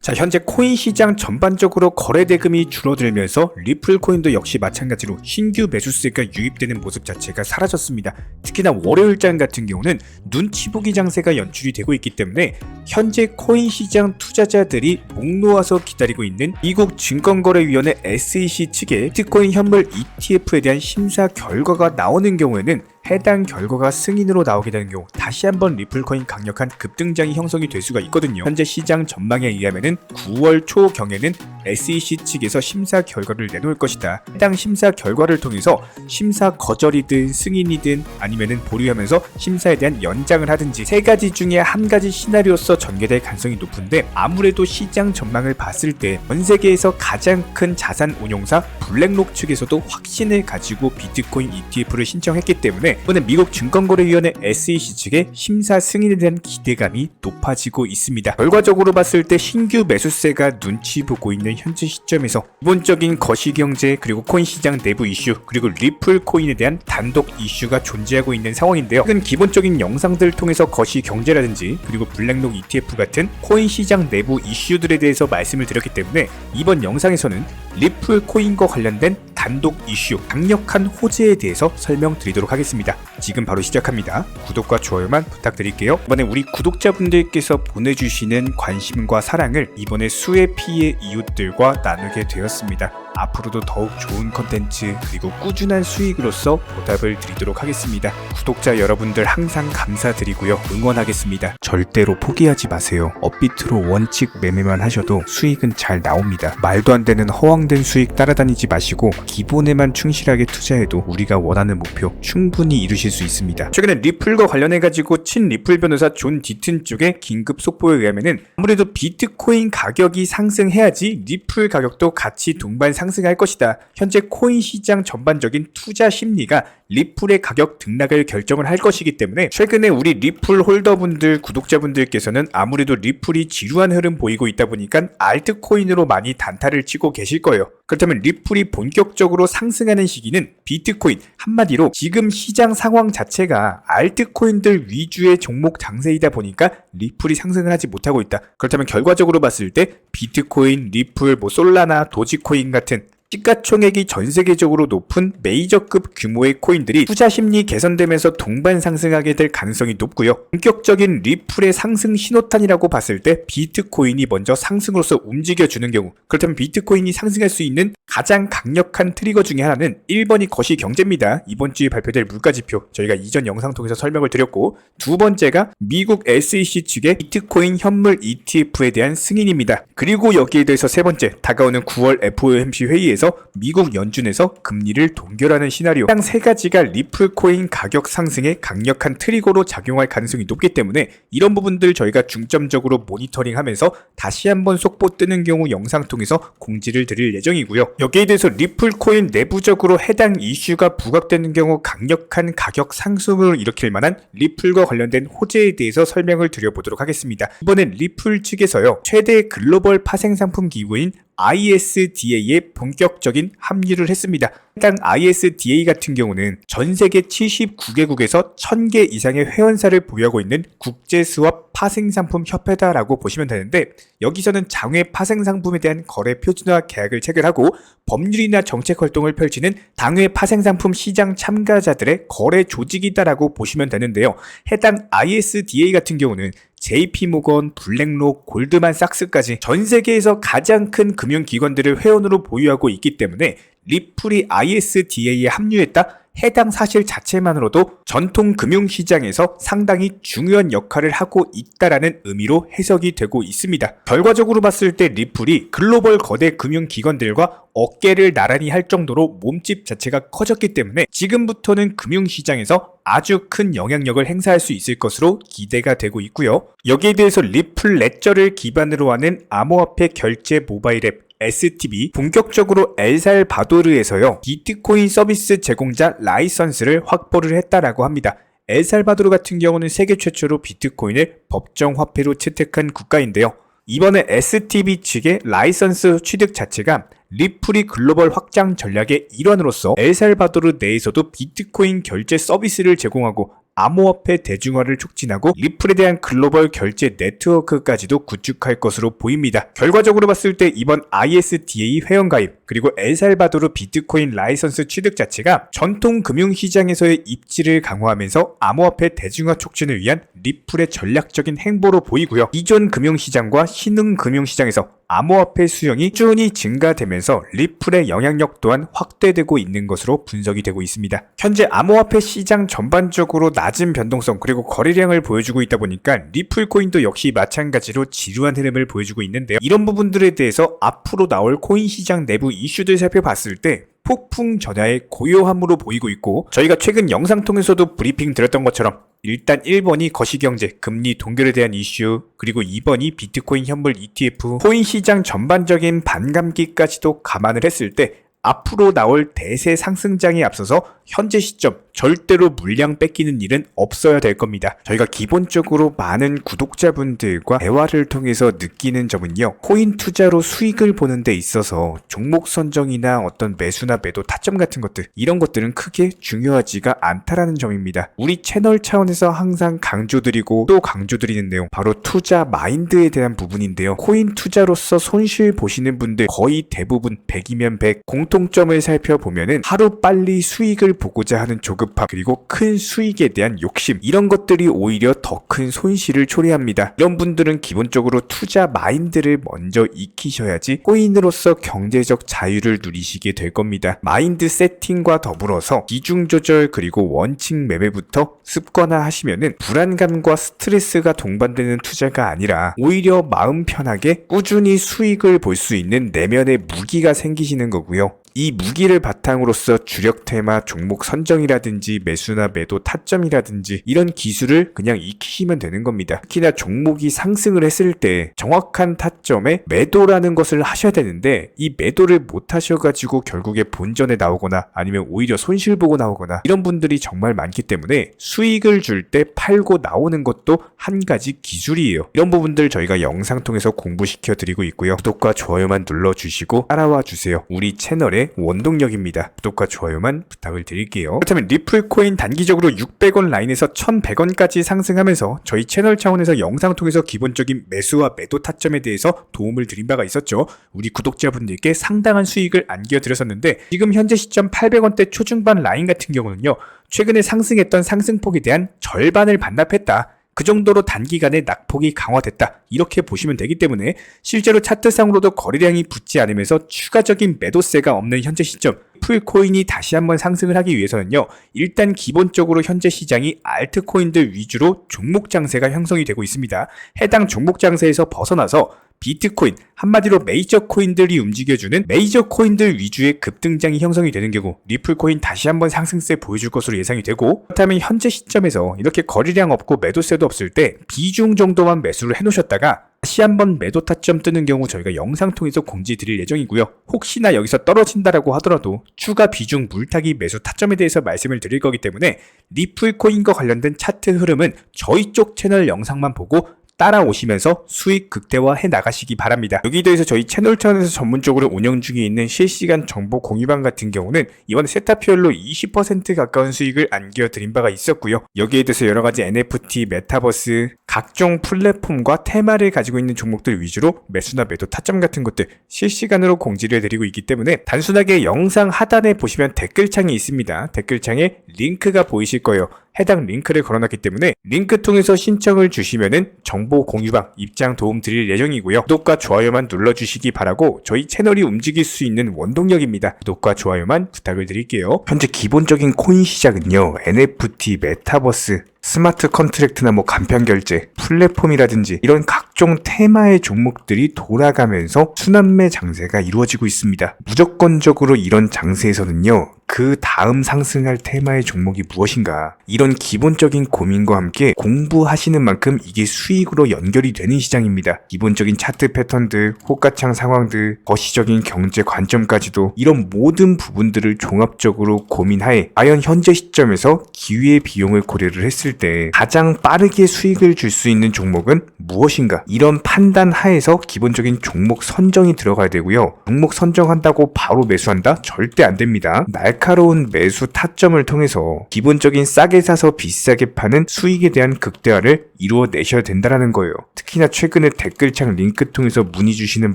자, 현재 코인 시장 전반적으로 거래 대금이 줄어들면서 리플 코인도 역시 마찬가지로 신규 매수세가 유입되는 모습 자체가 사라졌습니다. 특히나 월요일장 같은 경우는 눈치 보기 장세가 연출이 되고 있기 때문에 현재 코인 시장 투자자들이 목 놓아서 기다리고 있는 미국 증권거래위원회 SEC 측의 비트코인 현물 ETF에 대한 심사 결과가 나오는 경우에는 해당 결과가 승인으로 나오게 되는 경우 다시 한번 리플코인 강력한 급등장이 형성이 될 수가 있거든요. 현재 시장 전망에 의하면은 9월 초경에는 SEC 측에서 심사 결과를 내놓을 것이다. 해당 심사 결과를 통해서 심사 거절이든 승인이든 아니면은 보류하면서 심사에 대한 연장을 하든지 세 가지 중에 한 가지 시나리오서 전개될 가능성이 높은데, 아무래도 시장 전망을 봤을 때 전 세계에서 가장 큰 자산 운용사 블랙록 측에서도 확신을 가지고 비트코인 ETF를 신청했기 때문에 이번에 미국 증권거래위원회 SEC 측의 심사 승인에 대한 기대감이 높아지고 있습니다. 결과적으로 봤을 때 신규 매수세가 눈치 보고 있는 현재 시점에서 기본적인 거시경제, 그리고 코인 시장 내부 이슈, 그리고 리플 코인에 대한 단독 이슈가 존재하고 있는 상황인데요. 최근 기본적인 영상들을 통해서 거시경제라든지 그리고 블랙록 ETF 같은 코인 시장 내부 이슈들에 대해서 말씀을 드렸기 때문에 이번 영상에서는 리플 코인과 관련된 단독 이슈, 강력한 호재에 대해서 설명드리도록 하겠습니다. 지금 바로 시작합니다. 구독과 좋아요만 부탁드릴게요. 이번에 우리 구독자분들께서 보내주시는 관심과 사랑을 이번에 수의 피의 이웃들과 나누게 되었습니다. 앞으로도 더욱 좋은 컨텐츠 그리고 꾸준한 수익으로서 보답을 드리도록 하겠습니다. 구독자 여러분들 항상 감사드리고요. 응원하겠습니다. 절대로 포기하지 마세요. 업비트로 원칙 매매만 하셔도 수익은 잘 나옵니다. 말도 안 되는 허황된 수익 따라다니지 마시고 기본에만 충실하게 투자해도 우리가 원하는 목표 충분히 이루실 수 있습니다. 최근에 리플과 관련해가지고 친 리플 변호사 존 디튼 쪽의 긴급 속보에 의하면은 아무래도 비트코인 가격이 상승해야지 리플 가격도 같이 동반 상승할 것이다. 현재 코인 시장 전반적인 투자 심리가 리플의 가격 등락을 결정을 할 것이기 때문에 최근에 우리 리플 홀더분들, 구독자분들께서는 아무래도 리플이 지루한 흐름 보이고 있다 보니까 알트코인으로 많이 단타를 치고 계실 거예요. 그렇다면 리플이 본격적으로 상승하는 시기는 비트코인, 한마디로 지금 시장 상황 자체가 알트코인들 위주의 종목 장세이다 보니까 리플이 상승을 하지 못하고 있다. 그렇다면 결과적으로 봤을 때 비트코인, 리플, 솔라나, 도지코인 같은 시가총액이 전 세계적으로 높은 메이저급 규모의 코인들이 투자 심리 개선되면서 동반 상승하게 될 가능성이 높고요. 본격적인 리플의 상승 신호탄이라고 봤을 때 비트코인이 먼저 상승으로서 움직여주는 경우, 그렇다면 비트코인이 상승할 수 있는 가장 강력한 트리거 중에 하나는 1번이 거시경제입니다. 이번 주에 발표될 물가지표 저희가 이전 영상 통해서 설명을 드렸고, 두 번째가 미국 SEC 측의 비트코인 현물 ETF에 대한 승인입니다. 그리고 여기에 대해서 세 번째, 다가오는 9월 FOMC 회의에서 미국 연준에서 금리를 동결하는 시나리오, 딱 세 가지가 리플 코인 가격 상승에 강력한 트리거로 작용할 가능성이 높기 때문에 이런 부분들 저희가 중점적으로 모니터링하면서 다시 한번 속보 뜨는 경우 영상 통해서 공지를 드릴 예정이고요. 여기에 대해서 리플 코인 내부적으로 해당 이슈가 부각되는 경우 강력한 가격 상승을 일으킬 만한 리플과 관련된 호재에 대해서 설명을 드려보도록 하겠습니다. 이번엔 리플 측에서요, 최대 글로벌 파생상품 기구인 ISDA에 본격적인 합류를 했습니다. 해당 ISDA 같은 경우는 전 세계 79개국에서 1000개 이상의 회원사를 보유하고 있는 국제스왑 파생상품 협회다라고 보시면 되는데, 여기서는 장외 파생상품에 대한 거래 표준화 계약을 체결하고 법률이나 정책 활동을 펼치는 당외 파생상품 시장 참가자들의 거래 조직이다라고 보시면 되는데요. 해당 ISDA 같은 경우는 JP모건, 블랙록, 골드만삭스까지 전 세계에서 가장 큰 금융기관들을 회원으로 보유하고 있기 때문에 리플이 ISDA에 합류했다? 해당 사실 자체만으로도 전통 금융시장에서 상당히 중요한 역할을 하고 있다라는 의미로 해석이 되고 있습니다. 결과적으로 봤을 때 리플이 글로벌 거대 금융기관들과 어깨를 나란히 할 정도로 몸집 자체가 커졌기 때문에 지금부터는 금융시장에서 아주 큰 영향력을 행사할 수 있을 것으로 기대가 되고 있고요. 여기에 대해서 리플 레저를 기반으로 하는 암호화폐 결제 모바일 앱 STB 본격적으로 엘살바도르에서요, 비트코인 서비스 제공자 라이선스를 확보를 했다라고 합니다. 엘살바도르 같은 경우는 세계 최초로 비트코인을 법정 화폐로 채택한 국가인데요. 이번에 STB 측의 라이선스 취득 자체가 리플이 글로벌 확장 전략의 일환으로서 엘살바도르 내에서도 비트코인 결제 서비스를 제공하고 암호화폐 대중화를 촉진하고 리플에 대한 글로벌 결제 네트워크까지도 구축할 것으로 보입니다. 결과적으로 봤을 때 이번 ISDA 회원가입 그리고 엘살바도르 비트코인 라이선스 취득 자체가 전통 금융시장에서의 입지를 강화하면서 암호화폐 대중화 촉진을 위한 리플의 전략적인 행보로 보이고요. 기존 금융시장과 신흥 금융시장에서 암호화폐 수용이 꾸준히 증가되면서 리플의 영향력 또한 확대되고 있는 것으로 분석이 되고 있습니다. 현재 암호화폐 시장 전반적으로 낮은 변동성 그리고 거래량을 보여주고 있다 보니까 리플 코인도 역시 마찬가지로 지루한 흐름을 보여주고 있는데요. 이런 부분들에 대해서 앞으로 나올 코인 시장 내부 이슈들 살펴봤을 때 폭풍 전야의 고요함으로 보이고 있고, 저희가 최근 영상 통해서도 브리핑 드렸던 것처럼 일단 1번이 거시경제, 금리 동결에 대한 이슈, 그리고 2번이 비트코인 현물 ETF, 코인 시장 전반적인 반감기까지도 감안을 했을 때 앞으로 나올 대세 상승장에 앞서서 현재 시점 절대로 물량 뺏기는 일은 없어야 될 겁니다. 저희가 기본적으로 많은 구독자분들과 대화를 통해서 느끼는 점은요, 코인 투자로 수익을 보는 데 있어서 종목 선정이나 어떤 매수나 매도 타점 같은 것들, 이런 것들은 크게 중요하지가 않다라는 점입니다. 우리 채널 차원에서 항상 강조드리고 또 강조드리는 내용, 바로 투자 마인드에 대한 부분인데요. 코인 투자로서 손실 보시는 분들 거의 대부분 100이면 100, 공통점을 살펴보면은 하루 빨리 수익을 보고자 하는 조급함, 그리고 큰 수익에 대한 욕심, 이런 것들이 오히려 더 큰 손실을 초래합니다. 이런 분들은 기본적으로 투자 마인드를 먼저 익히셔야지 코인으로서 경제적 자유를 누리시게 될 겁니다. 마인드 세팅과 더불어서 비중 조절 그리고 원칙 매매부터 습관화하시면은 불안감과 스트레스가 동반되는 투자가 아니라 오히려 마음 편하게 꾸준히 수익을 볼 수 있는 내면의 무기가 생기시는 거고요. 이 무기를 바탕으로서 주력 테마 종목 선정이라든지 매수나 매도 타점이라든지 이런 기술을 그냥 익히시면 되는 겁니다. 특히나 종목이 상승을 했을 때 정확한 타점에 매도라는 것을 하셔야 되는데, 이 매도를 못 하셔가지고 결국에 본전에 나오거나 아니면 오히려 손실 보고 나오거나 이런 분들이 정말 많기 때문에 수익을 줄 때 팔고 나오는 것도 한 가지 기술이에요. 이런 부분들 저희가 영상 통해서 공부시켜 드리고 있고요. 구독과 좋아요만 눌러주시고 따라와 주세요. 우리 채널의 원동력입니다. 구독과 좋아요만 부탁을 드릴게요. 그렇다면 리플코인 단기적으로 600원 라인에서 1100원까지 상승하면서 저희 채널 차원에서 영상 통해서 기본적인 매수와 매도 타점에 대해서 도움을 드린 바가 있었죠. 우리 구독자분들께 상당한 수익을 안겨드렸었는데, 지금 현재 시점 800원대 초중반 라인 같은 경우는요, 최근에 상승했던 상승폭에 대한 절반을 반납했다, 그 정도로 단기간에 낙폭이 강화됐다, 이렇게 보시면 되기 때문에 실제로 차트상으로도 거래량이 붙지 않으면서 추가적인 매도세가 없는 현재 시점, 풀코인이 다시 한번 상승을 하기 위해서는요, 일단 기본적으로 현재 시장이 알트코인들 위주로 종목 장세가 형성이 되고 있습니다. 해당 종목 장세에서 벗어나서 비트코인, 한마디로 메이저 코인들이 움직여주는 메이저 코인들 위주의 급등장이 형성이 되는 경우 리플코인 다시 한번 상승세 보여줄 것으로 예상이 되고, 그렇다면 현재 시점에서 이렇게 거래량 없고 매도세도 없을 때 비중 정도만 매수를 해놓으셨다가 다시 한번 매도 타점 뜨는 경우 저희가 영상 통해서 공지 드릴 예정이고요. 혹시나 여기서 떨어진다라고 하더라도 추가 비중 물타기 매수 타점에 대해서 말씀을 드릴 거기 때문에 리플코인과 관련된 차트 흐름은 저희 쪽 채널 영상만 보고 따라오시면서 수익 극대화해 나가시기 바랍니다. 여기에 대해서 저희 채널 차원에서 전문적으로 운영 중에 있는 실시간 정보 공유방 같은 경우는 이번에 세타피얼로 20% 가까운 수익을 안겨드린 바가 있었고요. 여기에 대해서 여러가지 NFT, 메타버스, 각종 플랫폼과 테마를 가지고 있는 종목들 위주로 매수나 매도 타점 같은 것들 실시간으로 공지를 해드리고 있기 때문에 단순하게 영상 하단에 보시면 댓글창이 있습니다. 댓글창에 링크가 보이실 거예요. 해당 링크를 걸어놨기 때문에 링크 통해서 신청을 주시면은 정보 공유방 입장 도움 드릴 예정이고요. 구독과 좋아요만 눌러주시기 바라고 저희 채널이 움직일 수 있는 원동력입니다. 구독과 좋아요만 부탁을 드릴게요. 현재 기본적인 코인 시장은요, NFT, 메타버스, 스마트 컨트랙트나 간편결제, 플랫폼이라든지 이런 각종 테마의 종목들이 돌아가면서 순환매 장세가 이루어지고 있습니다. 무조건적으로 이런 장세에서는요, 그 다음 상승할 테마의 종목이 무엇인가, 이런 기본적인 고민과 함께 공부하시는 만큼 이게 수익으로 연결이 되는 시장입니다. 기본적인 차트 패턴들, 호가창 상황들, 거시적인 경제 관점까지도 이런 모든 부분들을 종합적으로 고민하에 과연 현재 시점에서 기회의 비용을 고려를 했을 때 때 가장 빠르게 수익을 줄 수 있는 종목은 무엇인가? 이런 판단 하에서 기본적인 종목 선정이 들어가야 되고요. 종목 선정한다고 바로 매수한다? 절대 안 됩니다. 날카로운 매수 타점을 통해서 기본적인 싸게 사서 비싸게 파는 수익에 대한 극대화를 이루어내셔야 된다는 거예요. 특히나 최근에 댓글창 링크 통해서 문의 주시는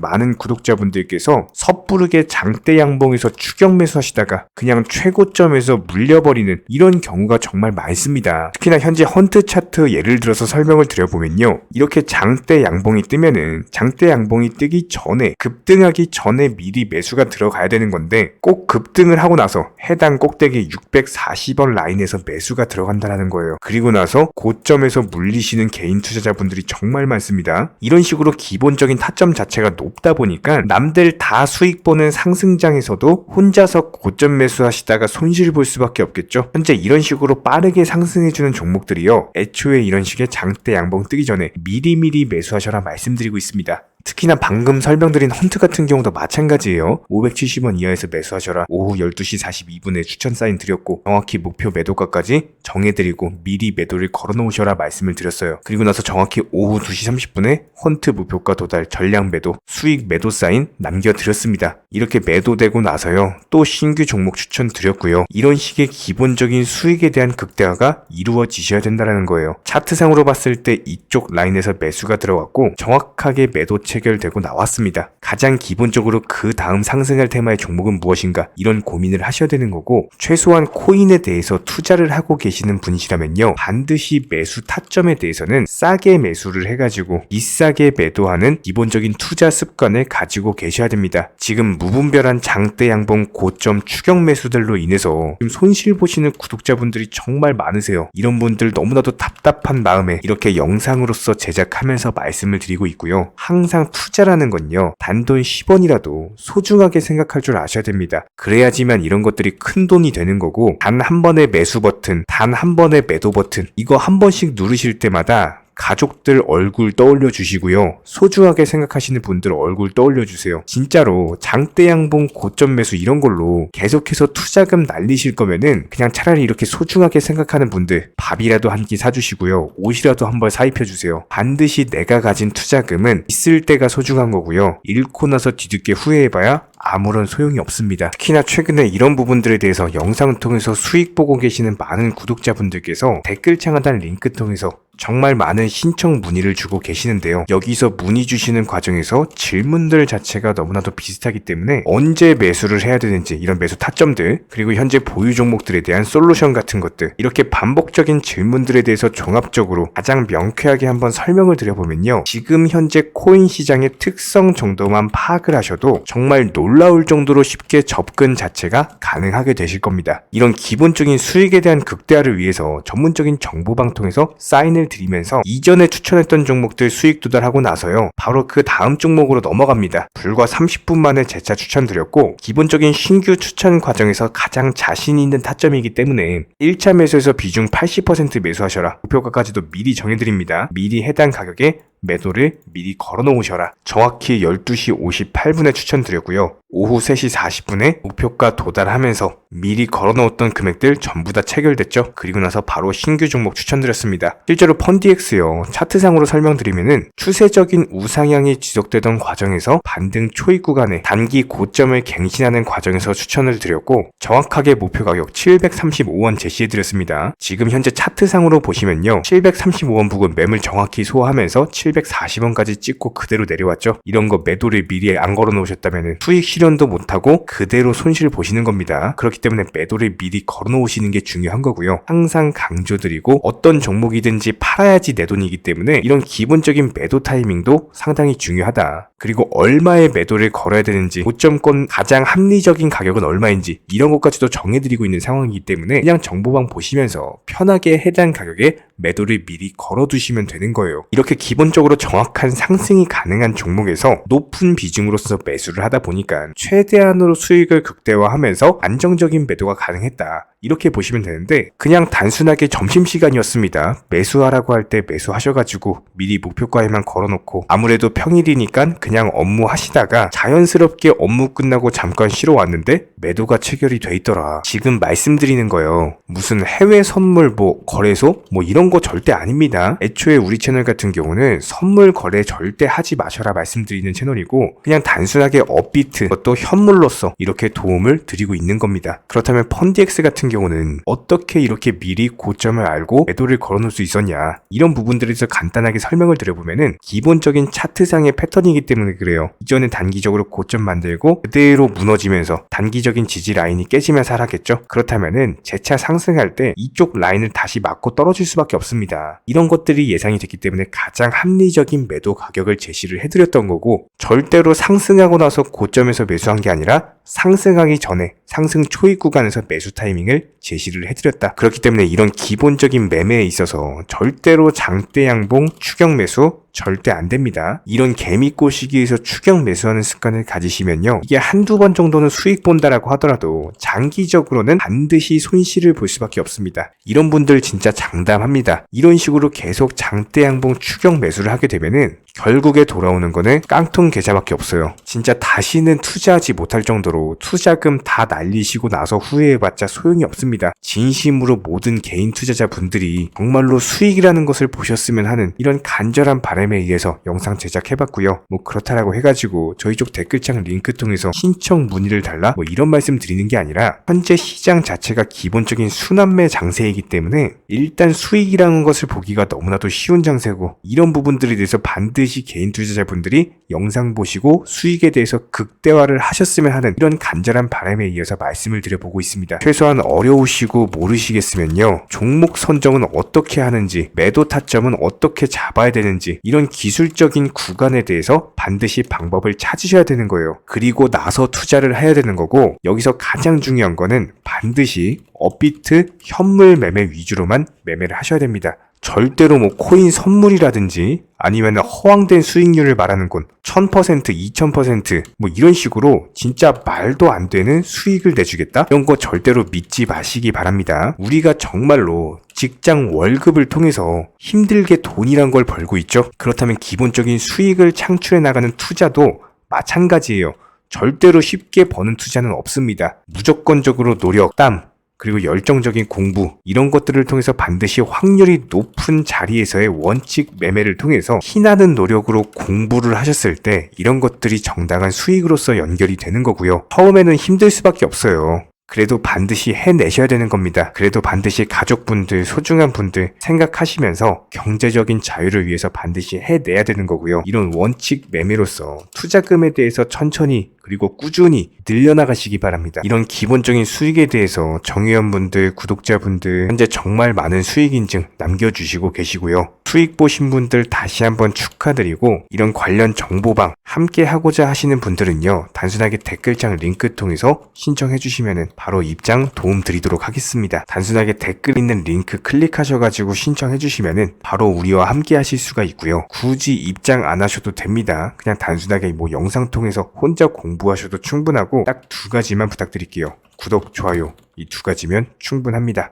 많은 구독자분들께서 섣부르게 장대 양봉에서 추격 매수하시다가 그냥 최고점에서 물려버리는 이런 경우가 정말 많습니다. 특히나 현재 헌트 차트 예를 들어서 설명을 드려보면요. 이렇게 장대 양봉이 뜨면은 장대 양봉이 뜨기 전에 급등하기 전에 미리 매수가 들어가야 되는 건데 꼭 급등을 하고 나서 해당 꼭대기 640원 라인에서 매수가 들어간다는 거예요. 그리고 나서 고점에서 물리시는 개인 투자자분들이 정말 많습니다. 이런 식으로 기본적인 타점 자체가 높다 보니까 남들 다 수익 보는 상승장에서도 혼자서 고점 매수하시다가 손실 볼 수밖에 없겠죠. 현재 이런 식으로 빠르게 상승해주는 종목들이요. 애초에 이런 식의 장대 양봉 뜨기 전에 미리미리 매수하셔라 말씀드리고 있습니다. 특히나 방금 설명드린 헌트 같은 경우도 마찬가지예요. 570원 이하에서 매수하셔라. 오후 12시 42분에 추천 사인 드렸고 정확히 목표 매도가까지 정해드리고 미리 매도를 걸어놓으셔라 말씀을 드렸어요. 그리고 나서 정확히 오후 2시 30분에 헌트 목표가 도달 전량 매도 수익 매도 사인 남겨드렸습니다. 이렇게 매도되고 나서요. 또 신규 종목 추천 드렸고요. 이런 식의 기본적인 수익에 대한 극대화가 이루어지셔야 된다는 거예요. 차트상으로 봤을 때 이쪽 라인에서 매수가 들어갔고 정확하게 매도 체결되고 나왔습니다. 가장 기본적으로 그 다음 상승할 테마의 종목은 무엇인가 이런 고민을 하셔야 되는 거고 최소한 코인에 대해서 투자를 하고 계시는 분이시라면요. 반드시 매수 타점에 대해서는 싸게 매수를 해가지고 비싸게 매도하는 기본적인 투자 습관을 가지고 계셔야 됩니다. 지금 무분별한 장대 양봉 고점 추격 매수들로 인해서 지금 손실 보시는 구독자분들이 정말 많으세요. 이런 분들 너무나도 답답한 마음에 이렇게 영상으로서 제작하면서 말씀을 드리고 있고요. 항상 투자라는 건요. 단돈 10원이라도 소중하게 생각할 줄 아셔야 됩니다. 그래야지만 이런 것들이 큰 돈이 되는 거고 단 한 번의 매수 버튼, 단 한 번의 매도 버튼 이거 한 번씩 누르실 때마다 가족들 얼굴 떠올려 주시고요. 소중하게 생각하시는 분들 얼굴 떠올려 주세요. 진짜로 장대 양봉 고점 매수 이런 걸로 계속해서 투자금 날리실 거면은 그냥 차라리 이렇게 소중하게 생각하는 분들 밥이라도 한 끼 사주시고요. 옷이라도 한 벌 사입혀 주세요. 반드시 내가 가진 투자금은 있을 때가 소중한 거고요. 잃고 나서 뒤늦게 후회해봐야 아무런 소용이 없습니다. 특히나 최근에 이런 부분들에 대해서 영상을 통해서 수익 보고 계시는 많은 구독자분들께서 댓글창 하단 링크 통해서 정말 많은 신청 문의를 주고 계시는데요. 여기서 문의 주시는 과정에서 질문들 자체가 너무나도 비슷하기 때문에 언제 매수를 해야 되는지 이런 매수 타점들 그리고 현재 보유 종목들에 대한 솔루션 같은 것들 이렇게 반복적인 질문들에 대해서 종합적으로 가장 명쾌하게 한번 설명을 드려보면요. 지금 현재 코인 시장의 특성 정도만 파악을 하셔도 정말 놀라울 정도로 쉽게 접근 자체가 가능하게 되실 겁니다. 이런 기본적인 수익에 대한 극대화를 위해서 전문적인 정보방 통해서 사인을 드리면서 이전에 추천했던 종목들 수익 도달하고 나서요. 바로 그 다음 종목으로 넘어갑니다. 불과 30분 만에 재차 추천드렸고 기본적인 신규 추천 과정에서 가장 자신 있는 타점이기 때문에 1차 매수에서 비중 80% 매수하셔라. 목표가까지도 미리 정해드립니다. 미리 해당 가격에 매도를 미리 걸어놓으셔라. 정확히 12시 58분에 추천드렸고요. 오후 3시 40분에 목표가 도달하면서 미리 걸어놓았던 금액들 전부 다 체결됐죠. 그리고 나서 바로 신규 종목 추천드렸습니다. 실제로 펀디엑스요. 차트상으로 설명드리면은 추세적인 우상향이 지속되던 과정에서 반등 초입 구간에 단기 고점을 갱신하는 과정에서 추천을 드렸고 정확하게 목표 가격 735원 제시해드렸습니다. 지금 현재 차트상으로 보시면요. 735원 부근 매물 정확히 소화하면서 740원까지 찍고 그대로 내려왔죠. 이런 거 매도를 미리 안 걸어 놓으셨다면 수익 실현도 못하고 그대로 손실 보시는 겁니다. 그렇기 때문에 매도를 미리 걸어 놓으시는 게 중요한 거고요. 항상 강조드리고 어떤 종목이든지 팔아야지 내 돈이기 때문에 이런 기본적인 매도 타이밍도 상당히 중요하다. 그리고 얼마의 매도를 걸어야 되는지 고점권 가장 합리적인 가격은 얼마인지 이런 것까지도 정해드리고 있는 상황이기 때문에 그냥 정보방 보시면서 편하게 해당 가격에 매도를 미리 걸어두시면 되는 거예요. 이렇게 기본적으로 정확한 상승이 가능한 종목에서 높은 비중으로서 매수를 하다 보니까 최대한으로 수익을 극대화하면서 안정적인 매도가 가능했다. 이렇게 보시면 되는데 그냥 단순하게 점심시간이었습니다. 매수하라고 할 때 매수하셔가지고 미리 목표가에만 걸어놓고 아무래도 평일이니까 그냥 업무 하시다가 자연스럽게 업무 끝나고 잠깐 쉬러 왔는데 매도가 체결이 돼 있더라. 지금 말씀드리는 거예요. 무슨 해외 선물 거래소 이런 거 절대 아닙니다. 애초에 우리 채널 같은 경우는 선물 거래 절대 하지 마셔라 말씀드리는 채널이고 그냥 단순하게 업비트 또 현물로서 이렇게 도움을 드리고 있는 겁니다. 그렇다면 펀디엑스 같은 경우는 어떻게 이렇게 미리 고점을 알고 매도를 걸어놓을 수 있었냐, 이런 부분들에 대해서 간단하게 설명을 드려보면은 기본적인 차트상의 패턴이기 때문에 그래요. 이전에 단기적으로 고점 만들고 그대로 무너지면서 단기적인 지지 라인이 깨지면서 하락했죠. 그렇다면은 재차 상승할 때 이쪽 라인을 다시 맞고 떨어질 수밖에 없습니다. 이런 것들이 예상이 됐기 때문에 가장 합리적인 매도 가격을 제시를 해드렸던 거고, 절대로 상승하고 나서 고점에서 매수한 게 아니라 상승하기 전에 상승 초입 구간에서 매수 타이밍을 제시를 해드렸다. 그렇기 때문에 이런 기본적인 매매에 있어서 절대로 장대 양봉 추격 매수 절대 안 됩니다. 이런 개미꼬 시기에서 추격 매수하는 습관을 가지시면요, 이게 한두 번 정도는 수익 본다라고 하더라도 장기적으로는 반드시 손실을 볼 수밖에 없습니다. 이런 분들 진짜 장담합니다. 이런 식으로 계속 장대 양봉 추격 매수를 하게 되면은 결국에 돌아오는 거는 깡통 계좌밖에 없어요. 진짜 다시는 투자하지 못할 정도로 투자금 다 날리시고 나서 후회해봤자 소용이 없습니다. 진심으로 모든 개인 투자자분들이 정말로 수익이라는 것을 보셨으면 하는 이런 간절한 바람에 의해서 영상 제작해봤고요. 그렇다라고 해가지고 저희 쪽 댓글창 링크 통해서 신청 문의를 달라 이런 말씀 드리는 게 아니라 현재 시장 자체가 기본적인 순환매 장세이기 때문에 일단 수익이라는 것을 보기가 너무나도 쉬운 장세고, 이런 부분들에 대해서 반드시 개인 투자자분들이 영상 보시고 수익에 대해서 극대화를 하셨으면 하는 이런 간절한 바람에 이어서 말씀을 드려보고 있습니다. 최소한 어려우시고 모르시겠으면요, 종목 선정은 어떻게 하는지, 매도 타점은 어떻게 잡아야 되는지, 이런 기술적인 구간에 대해서 반드시 방법을 찾으셔야 되는 거예요. 그리고 나서 투자를 해야 되는 거고, 여기서 가장 중요한 거는 반드시 업비트 현물 매매 위주로만 매매를 하셔야 됩니다. 절대로 코인 선물이라든지 아니면 허황된 수익률을 말하는 건 1000%, 2000% 이런 식으로 진짜 말도 안 되는 수익을 내주겠다? 이런 거 절대로 믿지 마시기 바랍니다. 우리가 정말로 직장 월급을 통해서 힘들게 돈이란 걸 벌고 있죠. 그렇다면 기본적인 수익을 창출해 나가는 투자도 마찬가지예요. 절대로 쉽게 버는 투자는 없습니다. 무조건적으로 노력, 땀, 그리고 열정적인 공부, 이런 것들을 통해서 반드시 확률이 높은 자리에서의 원칙 매매를 통해서 피나는 노력으로 공부를 하셨을 때 이런 것들이 정당한 수익으로서 연결이 되는 거고요. 처음에는 힘들 수밖에 없어요. 그래도 반드시 해내셔야 되는 겁니다. 그래도 반드시 가족분들, 소중한 분들 생각하시면서 경제적인 자유를 위해서 반드시 해내야 되는 거고요. 이런 원칙 매매로서 투자금에 대해서 천천히 그리고 꾸준히 늘려나가시기 바랍니다. 이런 기본적인 수익에 대해서 정의원분들, 구독자분들 현재 정말 많은 수익 인증 남겨주시고 계시고요. 수익 보신 분들 다시 한번 축하드리고, 이런 관련 정보방 함께 하고자 하시는 분들은요, 단순하게 댓글창 링크 통해서 신청해 주시면 바로 입장 도움 드리도록 하겠습니다. 단순하게 댓글 있는 링크 클릭하셔가지고 신청해 주시면 바로 우리와 함께 하실 수가 있고요. 굳이 입장 안 하셔도 됩니다. 그냥 단순하게 영상 통해서 혼자 공부하셔도 충분하고 딱 두 가지만 부탁드릴게요. 구독, 좋아요, 이 두 가지면 충분합니다.